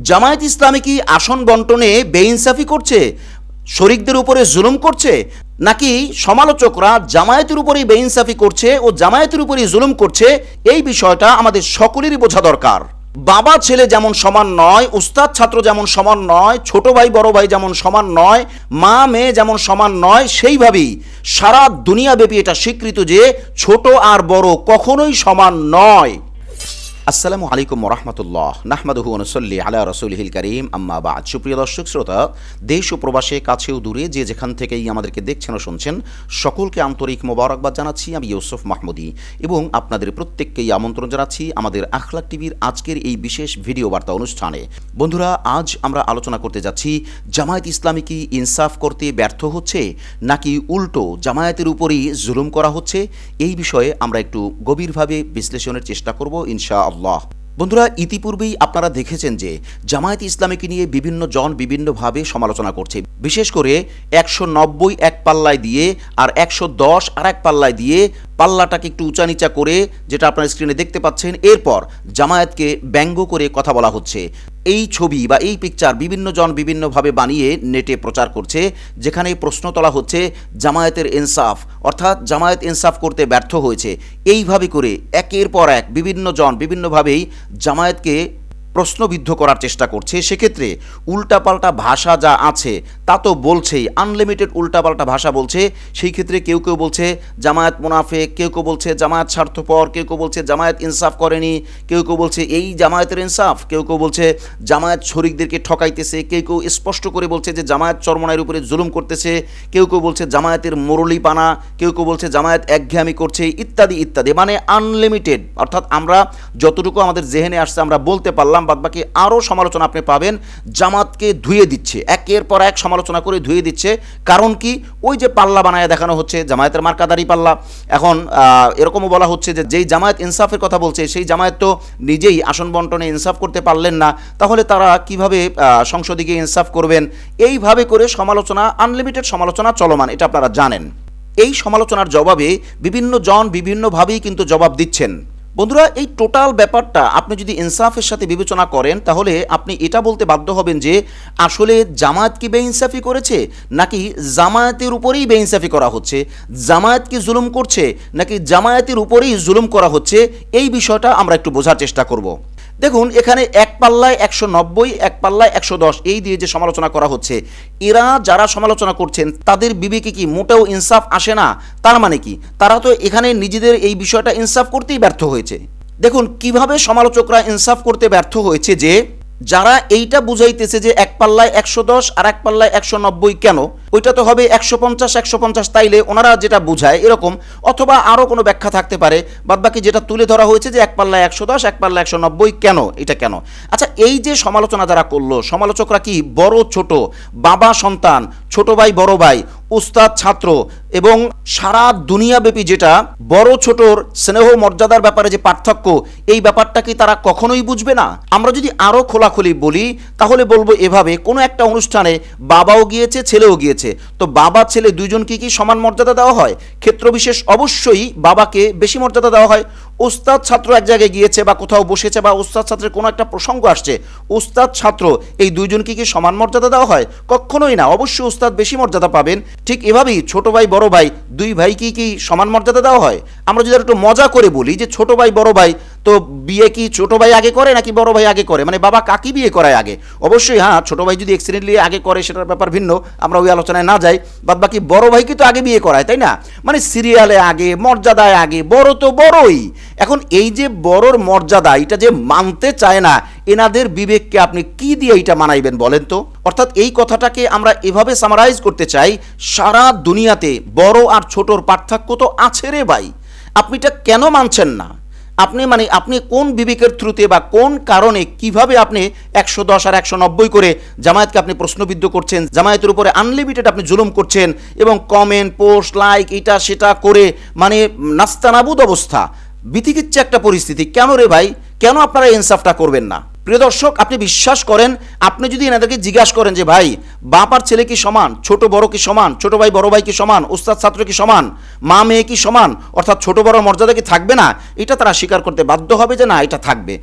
জামায়াত ইসলামী কি আসন বন্টনে বেইনসাফি করছে, শরিকদের উপরে জুলুম করছে, নাকি সমালোচকরা জামায়াতের উপরেই বেইনসাফি করছে ও জামায়াতের উপরেই জুলুম করছে? এই বিষয়টা আমাদের সকলেরই বোঝা দরকার। বাবা ছেলে যেমন সমান নয়, উস্তাদ ছাত্র যেমন সমান নয়, ছোট ভাই বড় ভাই যেমন সমান নয়, মা মেয়ে যেমন সমান নয়, সেইভাবেই সারা দুনিয়াব্যাপী এটা স্বীকৃত যে ছোট আর বড় কখনোই সমান নয়। আসসালামু আলাইকুম ওরহমতুল্লাহ, নাহমাদুহু ওয়া নুসাল্লি আলা রাসূলিহিল কারীম, আম্মা বা'দ। সুপ্রিয় দর্শক শ্রোতা, দেশ ও প্রবাসে কাছেও দূরে যে যেখান থেকেই আমাদেরকে দেখছেন ও শুনছেন, সকলকে আন্তরিক মোবারকবাদ জানাচ্ছি। আমি ইউসুফ মাহমুদি এবং আপনাদের প্রত্যেককেই আমন্ত্রণ জানাচ্ছি আমাদের আখলাক টিভির আজকের এই বিশেষ ভিডিও বার্তা অনুষ্ঠানে। বন্ধুরা, আজ আমরা আলোচনা করতে যাচ্ছি জামায়াত ইসলামী কি ইনসাফ করতে ব্যর্থ হচ্ছে, নাকি উল্টো জামায়াতের উপরই জুলুম করা হচ্ছে? এই বিষয়ে আমরা একটু গভীরভাবে বিশ্লেষণের চেষ্টা করব ইনশাআল্লাহ। বন্ধুরা, ইতিপূর্বেই আপনারা দেখেছেন যে জামায়াত ইসলামীকে নিয়ে বিভিন্ন জন বিভিন্নভাবে সমালোচনা করছে। বিশেষ করে 190 এক পাল্লায় দিয়ে আর 110 আর এক পাল্লায় দিয়ে পাল্লাটাকে একটু উঁচা নিচা করে, যেটা আপনারা স্ক্রিনে দেখতে পাচ্ছেন, এরপর জামায়াতকে ব্যঙ্গ করে কথা বলা হচ্ছে। এই ছবি বা এই পিকচার বিভিন্ন জন বিভিন্নভাবে বানিয়ে নেটে প্রচার করছে, যেখানে প্রশ্ন তোলা হচ্ছে জামায়াতের ইনসাফ, অর্থাৎ জামায়াত ইনসাফ করতে ব্যর্থ হয়েছে। এইভাবে করে একের পর এক বিভিন্ন জন বিভিন্নভাবেই জামায়াতকে প্রশ্নবিদ্ধ করার চেষ্টা করছে। সেক্ষেত্রে উল্টাপাল্টা ভাষা যা আছে তা তো বলছেই, আনলিমিটেড উল্টাপাল্টা ভাষা বলছে। সেই ক্ষেত্রে কেউ কেউ বলছে জামায়াত মুনাফিক, কেউ কেউ বলছে জামায়াত স্বার্থপর, কেউ কেউ বলছে জামায়াত ইনসাফ করেনি, কেউ কেউ বলছে এই জামায়াতের ইনসাফ, কেউ কেউ বলছে জামায়াত শরিকদেরকে ঠকাইতেছে, কেউ কেউ স্পষ্ট করে বলছে যে জামায়াত চরমনাইয়ের উপরে জুলুম করতেছে, কেউ কেউ বলছে জামায়াতের মুরলিপানা, কেউ কেউ বলছে জামায়াত একঘেয়ামি করছে, ইত্যাদি ইত্যাদি। মানে আনলিমিটেড, অর্থাৎ আমরা যতটুকু আমাদের জেহেনে আসছে আমরা বলতে পারলাম, বাদবাকি আরও সমালোচনা আপনি পাবেন। জামাতকে ধুয়ে দিচ্ছে, একের পর এক সমালোচনা করে ধুয়ে দিচ্ছে। কারণ কি? ওই যে পাল্লা বানায় দেখানো হচ্ছে, জামায়াতের মার্কাদারি পাল্লা। এখন এরকমও বলা হচ্ছে যে যেই জামায়াত ইনসাফের কথা বলছে সেই জামায়াত তো নিজেই আসন বন্টনে ইনসাফ করতে পারলেন না, তাহলে তারা কিভাবে সংসদে গিয়ে ইনসাফ করবেন? এইভাবে করে সমালোচনা, আনলিমিটেড সমালোচনা চলমান, এটা আপনারা জানেন। এই সমালোচনার জবাবে বিভিন্ন জন বিভিন্নভাবেই কিন্তু জবাব দিচ্ছেন। বন্ধুরা, এই টোটাল ব্যাপারটা আপনি যদি ইনসাফের সাথে বিবেচনা করেন, তাহলে আপনি এটা বলতে বাধ্য হবেন যে আসলে জামায়াত কি বেইনসাফি করেছে, নাকি জামায়াতের উপরেই বেইনসাফি করা হচ্ছে? জামায়াত কি জুলুম করছে, নাকি জামায়াতের উপরেই জুলুম করা হচ্ছে? এই বিষয়টা আমরা একটু বোঝার চেষ্টা করব। দেখুন, এখানে এক পাল্লায় 190, এক পাল্লায় 110 এই দিয়ে যে সমালোচনা করা হচ্ছে, এরা যারা সমালোচনা করছেন তাদের বিবেকে কি মোটেও ইনসাফ আসে না? তার মানে কি তারা তো এখানে নিজেদের এই বিষয়টা ইনসাফ করতেই ব্যর্থ হয়েছে। দেখুন কিভাবে সমালোচকরা ইনসাফ করতে ব্যর্থ হয়েছে, যে যারা এইটা বুঝাইতেছে যে এক পাল্লায় 110 আর এক পাল্লায় 190 কেন, ওইটা তো হবে 150 150, তাইলে ওনারা যেটা বুঝায় এরকম, অথবা আরও কোনো ব্যাখ্যা থাকতে পারে। বাদবাকি যেটা তুলে ধরা হয়েছে যে এক পাল্লায় 110 এক পাল্লায় 190 কেন, এটা কেন? আচ্ছা, এই যে সমালোচনা যারা করলো, সমালোচকরা কি বড় ছোট, বাবা সন্তান, ছোট ভাই বড় ভাই, উস্তাদ ছাত্র এবং সারা দুনিয়াব্যাপী যেটা বড় ছোটর স্নেহ মর্যাদার ব্যাপারে যে পার্থক্য, এই ব্যাপারটা কি তারা কখনোই বুঝবে না? আমরা যদি আরও খোলাখুলি বলি তাহলে বলবো এভাবে, কোনো একটা অনুষ্ঠানে বাবাও গিয়েছে ছেলেও গিয়েছে, তো বাবা ছেলে দুইজনকে কি সমান মর্যাদা দেওয়া হয়? ক্ষেত্রবিশেষ অবশ্যই বাবাকে বেশি মর্যাদা দেওয়া হয়। উস্তাদ ছাত্র এক জায়গায় গিয়েছে বা কোথাও বসেছে, বা উস্তাদ ছাত্রের কোনো একটা প্রসঙ্গ আসছে, উস্তাদ ছাত্র এই দুইজনকে কি সমান মর্যাদা দেওয়া হয়? কখনোই না, অবশ্যই উস্তাদ বেশি মর্যাদা পাবেন। ঠিক এভাবেই ছোট ভাই বড় ভাই, দুই ভাইকে কি সমান মর্যাদা দেওয়া হয়? আমরা যদি একটু মজা করে বলি যে ছোট ভাই বড় ভাই, তো বিয়ে কি ছোট ভাই আগে করে নাকি বড় ভাই আগে করে? মানে বাবা কাকে বিয়ে করায় আগে? অবশ্যই হ্যাঁ, ছোট ভাই যদি অ্যাক্সিডেন্টলি আগে করে সেটার ব্যাপার ভিন্ন, আমরা ওই আলোচনায় না যাই। বাদ বাকি বড় ভাইকে তো আগে বিয়ে করায়, তাই না? মানে সিরিয়ালে আগে, মর্যাদায় আগে, বড় তো বড়ই। এখন এই যে বড়র মর্যাদা, এটা যে মানতে চায় না, এনাদের বিবেককে আপনি কি দিয়ে এটা মানাইবেন বলেন তো? অর্থাৎ এই কথাটাকে আমরা এভাবে সামারাইজ করতে চাই, সারা দুনিয়াতে বড় আর ছোটর পার্থক্য তো আছে রে ভাই, আপনি এটা কেন মানছেন না? আপনি কোন বিবেকের থ্রুতে বা কোন কারণে কিভাবে আপনি 110 আর 190 করে জামায়াতকে আপনি প্রশ্নবিদ্ধ করছেন, জামায়াতের উপরে আনলিমিটেড আপনি জুলুম করছেন এবং কমেন্ট পোস্ট লাইক এটা সেটা করে মানে নাস্তানাবুদ অবস্থা, বিতিকিচ্ছা একটা পরিস্থিতি। কেন রে ভাই, কেন আপনারা ইনসাফটা করবেন না? প্রিয় দর্শক, আপনি বিশ্বাস করেন, আপনি যদি এনাদেরকে জিজ্ঞাসা করেন যে ভাই বাপ আর ছেলে কি সমান, ছোট বড় কি সমান, ছোট ভাই বড় ভাই কি সমান, উস্তাদ ছাত্র কি সমান, মা মেয়ে কি সমান, অর্থাৎ ছোট বড় মর্যাদা কি থাকবে না, এটা তারা স্বীকার করতে বাধ্য হবে যে না, এটা থাকবে।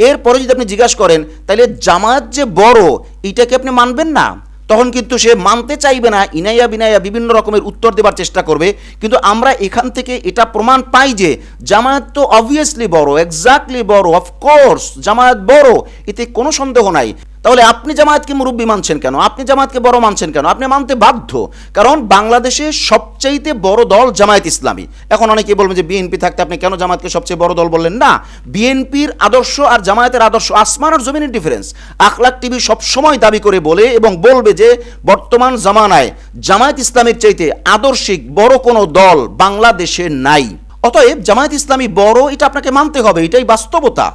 এরপরে যদি আপনি জিজ্ঞাসা করেন তাহলে জামায়াত যে বড়, এটাকে আপনি মানবেন না, তখন কিন্তু সে মানতে চাইবে না, ইনাইয়া বিনাইয়া বিভিন্ন রকমের উত্তর দেবার চেষ্টা করবে। কিন্তু আমরা এখান থেকে এটা প্রমাণ পাই যে জামায়াত তো অবভিয়াসলি বড়, এক্স্যাক্টলি বড়, অফকোর্স জামায়াত বড়, এতে কোনো সন্দেহ নাই। তাহলে আপনি জামায়াতকে মুরব্বী মানছেন কেন, আপনি জামায়াতকে বড় মানছেন কেন? আপনি মানতে বাধ্য, কারণ বাংলাদেশে সবচাইতে বড় দল জামায়াত ইসলামী। এখন অনেকে বলবেন যে বিএনপি থাকতে আপনি কেন জামায়াতকে সবচেয়ে বড় দল বললেন? না, বিএনপির আদর্শ আর জামায়াতের আদর্শ আসমান আর জমিনের ডিফারেন্স। আখলাক টিভি সবসময় দাবি করে বলে এবং বলবে যে বর্তমান জামানায় জামায়াত ইসলামের চাইতে আদর্শিক বড় কোনো দল বাংলাদেশে নাই। অতএব জামায়াত ইসলামী বড়, এটা আপনাকে মানতে হবে, এটাই বাস্তবতা।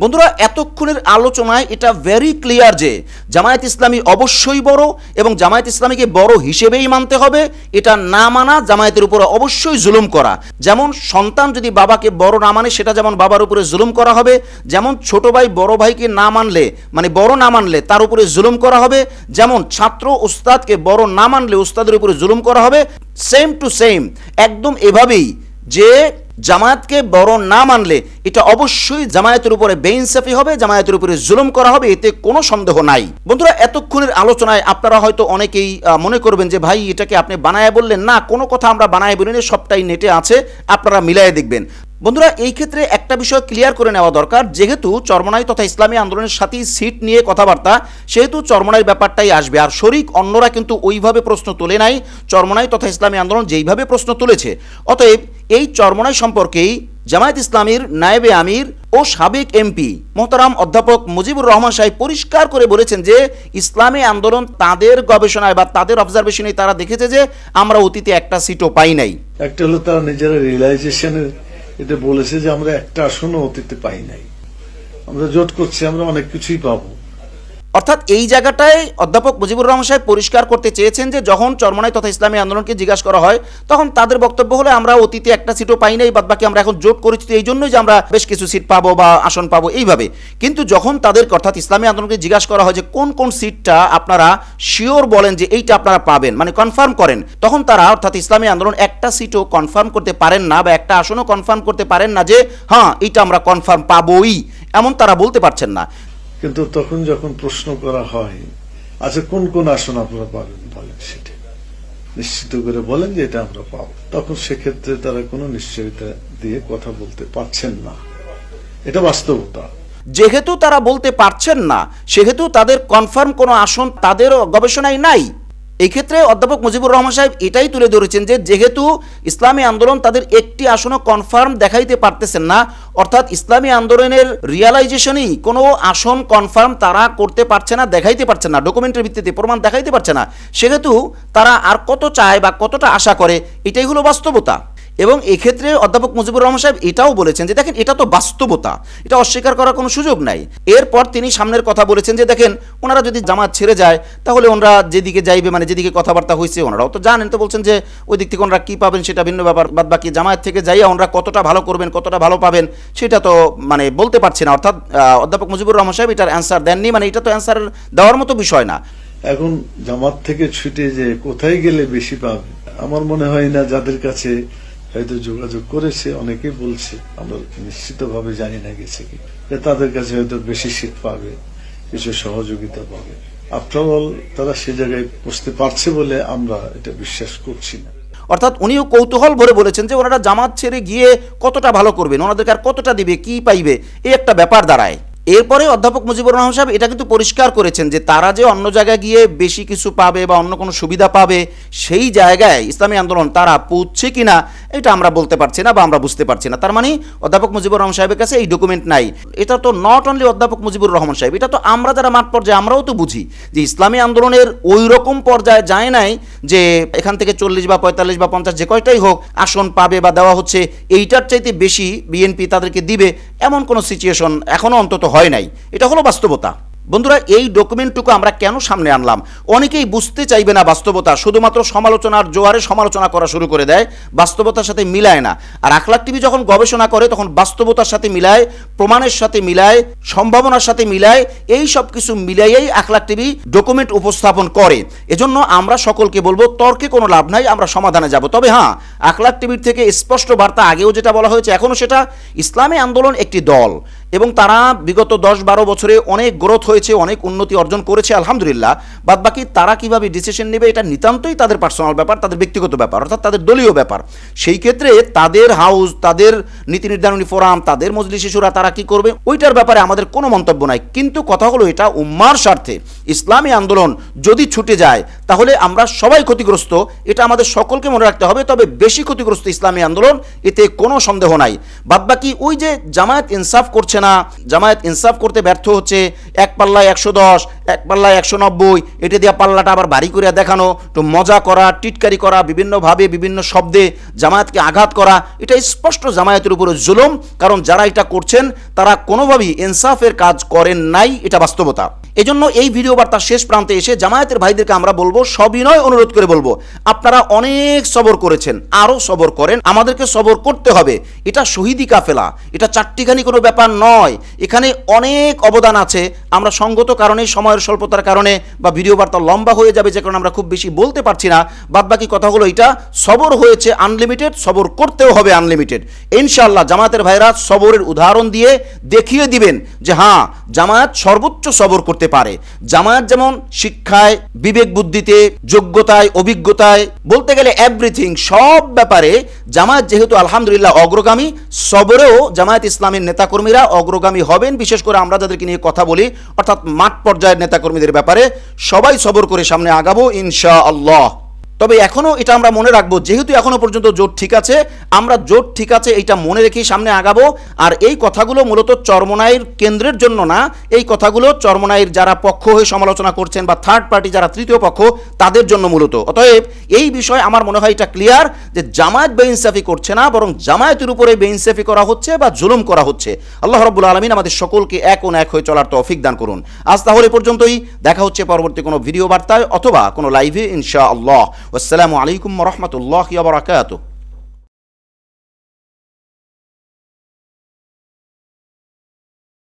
বন্ধুরা, এতক্ষণের আলোচনায় এটা ভেরি ক্লিয়ার যে জামায়াত ইসলামী অবশ্যই বড় এবং জামায়াত ইসলামীকে বড় হিসেবেই মানতে হবে। এটা না মানা জামায়াতের উপরে অবশ্যই জুলুম করা। যেমন সন্তান যদি বাবাকে বড় না মানে, সেটা যেমন বাবার উপরে জুলুম করা হবে। যেমন ছোট ভাই বড় ভাইকে না মানলে, মানে বড় না মানলে তার উপরে জুলুম করা হবে। যেমন ছাত্র উস্তাদকে বড় না মানলে উস্তাদের উপরে জুলুম করা হবে। সেম টু সেম, একদম এভাবেই যে জামায়াতকে বড় না মানলে এটা অবশ্যই জামায়াতের উপরে বেইনসাফি হবে, জামায়াতের উপরে জুলুম করা হবে, এতে কোনো সন্দেহ নাই। বন্ধুরা, এতক্ষণের আলোচনায় আপনারা হয়তো অনেকেই মনে করবেন যে ভাই এটাকে আপনি বানায় বললেন। না, কোনো কথা আমরা বানায় বলিনি, সবটাই নেটে আছে, আপনারা মিলায়ে দেখবেন। বন্ধুরা, এই ক্ষেত্রে একটা বিষয় ক্লিয়ার করে নেওয়া দরকার, যেহেতু চরমনাই তথা ইসলামী আন্দোলনের সাথেই সিট নিয়ে কথাবার্তা, সেহেতু চরমনাইয়ের ব্যাপারটাই আসবে। আর শরিক অন্যরা কিন্তু ওইভাবে প্রশ্ন তোলে নাই, চরমনাই তথা ইসলামী আন্দোলন যেইভাবে প্রশ্ন তুলেছে। অতএব এই চরমনাই সম্পর্কেই জামায়াত ইসলামীর নায়েবে আমির ও সাবেক এমপি মোহতারাম অধ্যাপক মুজিবুর রহমান সাহেব পরিষ্কার করে বলেছেন যে ইসলামী আন্দোলন তাদের গবেষণায় বা তাদের অবজারভেশনে তারা দেখেছে যে আমরা অতীতে একটা সিটও পাই নাই। একটা হলো তারা নিজেরা রিয়েলাইজেশনের এটা বলেছে যে আমরা একটা আসনও অতীতে পাই নাই, আমরা জোট করছি, আমরা অনেক কিছুই পাবো। অর্থাৎ এই জায়গাটায় অধ্যাপক মুজিবুর রহমান সাহেব পরিষ্কার করতে চেয়েছেন যে যখন চরমনাই তথা ইসলামী আন্দোলনকে জিজ্ঞাসা করা হয় তখন তাদের বক্তব্য হলো আমরা অতীতে একটা সিটও পাই নাই, বাদ বাকি আমরা এখন জোট করেছি, এই জন্যই যে আমরা বেশ কিছু সিট পাবো বা আসন পাবো এইভাবে। কিন্তু যখন তাদের অর্থাৎ ইসলামী আন্দোলনকে জিজ্ঞাসা করা হয় যে কোন কোন সিটটা আপনারা শিওর বলেন যে এইটা আপনারা পাবেন, মানে কনফার্ম করেন, তখন তারা অর্থাৎ ইসলামী আন্দোলন একটা সিটও কনফার্ম করতে পারেন না বা একটা আসনও কনফার্ম করতে পারেন না যে হ্যাঁ এইটা আমরা কনফার্ম পাবোই, এমন তারা বলতে পারছেন না। কিন্তু তখন যখন প্রশ্ন করা হয় আচ্ছা কোন কোন আসন আপনারা পাবেন, বলেন সেটা নিশ্চিত করে বলেন যে এটা আমরা পাবো, তখন সেক্ষেত্রে তারা কোনো নিশ্চয়তা দিয়ে কথা বলতে পারছেন না, এটা বাস্তবতা। যেহেতু তারা বলতে পারছেন না, সেহেতু তাদের কনফার্ম কোনো আসন তাদের গবেষণায় নাই। এই ক্ষেত্রে অধ্যাপক মুজিবুর রহমান সাহেব এটাই তুলে ধরেছেন যে যেহেতু ইসলামী আন্দোলন তাদের একটি আসনও কনফার্ম দেখাইতে পারতেছেন না, অর্থাৎ ইসলামী আন্দোলনের রিয়ালাইজেশনই কোনো আসন কনফার্ম তারা করতে পারছে না, দেখাইতে পারছে না, ডকুমেন্টের ভিত্তিতে প্রমাণ দেখাইতে পারছে না, সেহেতু তারা আর কত চায় বা কতটা আশা করে, এটাই হলো বাস্তবতা। এবং এক্ষেত্রে অধ্যাপক মুজিবুর রহমান সাহেব এটাও বলেছেন যে দেখেন এটা তো বাস্তবতা, এটা অস্বীকার করার কোনো সুযোগ নাই। এরপর তিনি সামনের কথা বলেছেন যে দেখেন ওনারা যদি জামাত ছেড়ে যায় তাহলে ওনারা যেদিকে যাইবে, মানে যেদিকে কথাবার্তা হয়েছে ওনারাও তো জানেন, তো বলছেন যে ওই দিক থেকে ওনারা কী পাবেন সেটা ভিন্ন ব্যাপার, বাদ বাকি জামায়াত থেকে যাইয়া ওনারা কতটা ভালো করবেন কতটা ভালো পাবেন সেটা তো মানে বলতে পারছে না। অর্থাৎ অধ্যাপক মুজিবুর রহমান সাহেব এটার অ্যান্সার দেননি, মানে এটা তো অ্যান্সার দেওয়ার মতো বিষয় না। এখন জামাত থেকে ছুটে যে কোথায় গেলে বেশি পাবে, আমার মনে হয় না, যাদের কাছে হয়তো যোগাযোগ করেছে অনেকেই বলছে, আমরা নিশ্চিতভাবে জানি না গেছে কি, তাদের কাছে হয়তো বেশি সিট পাবে, কিছু সহযোগিতা পাবে। আফটার অল তারা সে জায়গায় বসতে পারছে বলে আমরা এটা বিশ্বাস করছি না। অর্থাৎ উনিও কৌতূহল ভরে বলেছেন যে ওনারা জামাত ছেড়ে গিয়ে কতটা ভালো করবেন, ওনাদেরকে আর কতটা দিবে, কি পাইবে, এই একটা ব্যাপার দাঁড়ায়। এরপরে অধ্যাপক মুজিবুর রহমান সাহেব এটা কিন্তু পরিষ্কার করেছেন যে তারা যে অন্য জায়গায় গিয়ে বেশি কিছু পাবে বা অন্য কোনো সুবিধা পাবে সেই জায়গায় ইসলামী আন্দোলন তারা পৌঁছছে কিনা এটা আমরা বলতে পারছি না বা আমরা বুঝতে পারছি না। তার মানে অধ্যাপক মুজিবুর রহমান সাহেবের কাছে এই ডকুমেন্ট নাই। এটা তো নট অনলি অধ্যাপক মুজিবুর রহমান সাহেব, এটা তো আমরা যারা মাঠ পর্যায়ে আমরাও তো বুঝি যে ইসলামী আন্দোলনের ওই রকম পর্যায়ে যায় নাই যে এখান থেকে 40 বা 45 বা 50 যে কয়টাই হোক আসন পাবে বা দেওয়া হচ্ছে, এইটার চাইতে বেশি বিএনপি তাদেরকে দিবে, এমন কোনো সিচুয়েশন এখনো অন্তত হয় নাই। এটা হলো বাস্তবতা। বন্ধুরা, এই ডকুমেন্টটুকু আমরা কেন সামনে আনলাম? অনেকেই বুঝতে চাইবে না বাস্তবতা, শুধুমাত্র সমালোচনার জোয়ারে সমালোচনা করা শুরু করে দেয়, বাস্তবতার সাথে মিলায় না। আর আখলাক টিভি যখন গবেষণা করে তখন বাস্তবতার সাথে মিলায়, প্রমাণের সাথে মিলায়, সম্ভাবনার সাথে মিলায়, এই সব কিছু মিলাইয়েই আখলাক টিভি ডকুমেন্ট উপস্থাপন করে। এজন্য আমরা সকলকে বলবো তর্কে কোনো লাভ নাই, আমরা সমাধানে যাব। তবে হ্যাঁ, আখলাক টিভির থেকে স্পষ্ট বার্তা, আগেও যেটা বলা হয়েছে এখনও সেটা, ইসলামী আন্দোলন একটি দল এবং তারা বিগত 10-12 বছরে অনেক গ্রোথ হয়েছে, অনেক উন্নতি অর্জন করেছে আলহামদুলিল্লাহ। বাদবাকি তারা কিভাবে ডিসিশন নেবে এটা নিতান্তই তাদের পার্সোনাল ব্যাপার, তাদের ব্যক্তিগত ব্যাপার, অর্থাৎ তাদের দলীয় ব্যাপার। সেই ক্ষেত্রে তাদের হাউস, তাদের নীতি নির্ধারণী ফোরাম, তাদের মজলিস শিশুরা তারা কি করবে ওইটার ব্যাপারে আমাদের কোনো মন্তব্য নাই। কিন্তু কথা হলো এটা উম্মার স্বার্থে ইসলামী আন্দোলন যদি ছুটে যায় তাহলে আমরা সবাই ক্ষতিগ্রস্ত, এটা আমাদের সকলকে মনে রাখতে হবে। তবে বেশি ক্ষতিগ্রস্ত ইসলামী আন্দোলন, এতে কোনো সন্দেহ নাই। বাদবাকি ওই যে জামায়াত ইনসাফ করছে না, জামায়াত ইনসাফ করতে ব্যর্থ হচ্ছে, এক পাল্লায় 110, এক পাল্লায় 190, এটা দিয়ে পাল্লাটা আবার বাড়ি করে দেখানো, একটু মজা করা, টিটকারি করা, বিভিন্নভাবে বিভিন্ন শব্দে জামায়াতকে আঘাত করা, এটা স্পষ্ট জামায়াতের উপরে জুলুম। কারণ যারা এটা করছেন তারা কোনোভাবেই ইনসাফের কাজ করেন নাই, এটা বাস্তবতা। এজন্য এই ভিডিও বার্তার শেষ প্রান্তে এসে জামায়াতের ভাইদেরকে আমরা বলবো, সবিনয় অনুরোধ করে বলবো, আপনারা অনেক সবর করেছেন, আরও সবর করেন, আমাদেরকে সবর করতে হবে। এটা শহীদি কাফেলা, এটা চারটিখানি কোনো ব্যাপার নয়, এখানে অনেক অবদান আছে। আমরা সঙ্গত কারণে, সময়ের স্বল্পতার কারণে বা ভিডিও বার্তা লম্বা হয়ে যাবে যে কারণে আমরা খুব বেশি বলতে পারছি না। বাদবাকি কথা হলো এটা, সবর হয়েছে আনলিমিটেড, সবর করতেও হবে আনলিমিটেড। ইনশাআল্লাহ জামায়াতের ভাইরা সবরের উদাহরণ দিয়ে দেখিয়ে দিবেন যে হ্যাঁ, জামায়াত সর্বোচ্চ সবর করতে পারে। জামায়াত যেমন শিক্ষায়, বিবেক বুদ্ধিতে, যোগ্যতায়, অভিজ্ঞতায়, বলতে গেলে এভরিথিং, সব ব্যাপারে জামায়াত যেহেতু আলহামদুলিল্লাহ অগ্রগামী, সবরেও জামায়াত ইসলামের নেতাকর্মীরা অগ্রগামী হবেন। বিশেষ করে আমরা যাদেরকে নিয়ে কথা বলি, অর্থাৎ মাঠ পর্যায়ের নেতাকর্মীদের ব্যাপারে সবাই সবর করে সামনে আগাবো ইনশাআল্লাহ। তবে এখনও এটা আমরা মনে রাখবো, যেহেতু এখনও পর্যন্ত জোট ঠিক আছে, আমরা জোট ঠিক আছে এইটা মনে রেখেই সামনে আগাবো। আর এই কথাগুলো মূলত চরমোনাইর কেন্দ্রের জন্য না, এই কথাগুলো চরমোনাইর যারা পক্ষ হয়ে সমালোচনা করছেন বা থার্ড পার্টি যারা তৃতীয় পক্ষ, তাদের জন্য মূলত। অতএব এই বিষয় আমার মনে হয় এটা ক্লিয়ার যে জামায়াত বেইনসাফি করছে না, বরং জামায়াতের উপরে বেইনসাফি করা হচ্ছে বা জুলুম করা হচ্ছে। আল্লাহ রাব্বুল আলামিন আমাদের সকলকে এক ও এক হয়ে চলার তৌফিক দান করুন। আজ তাহলে পর্যন্তই, দেখা হচ্ছে পরবর্তী কোনো ভিডিও বার্তায় অথবা কোনো লাইভে ইনশাআল্লাহ। আসসালামু আলাইকুম ওয়া রাহমাতুল্লাহি ওয়া বারাকাতুহু।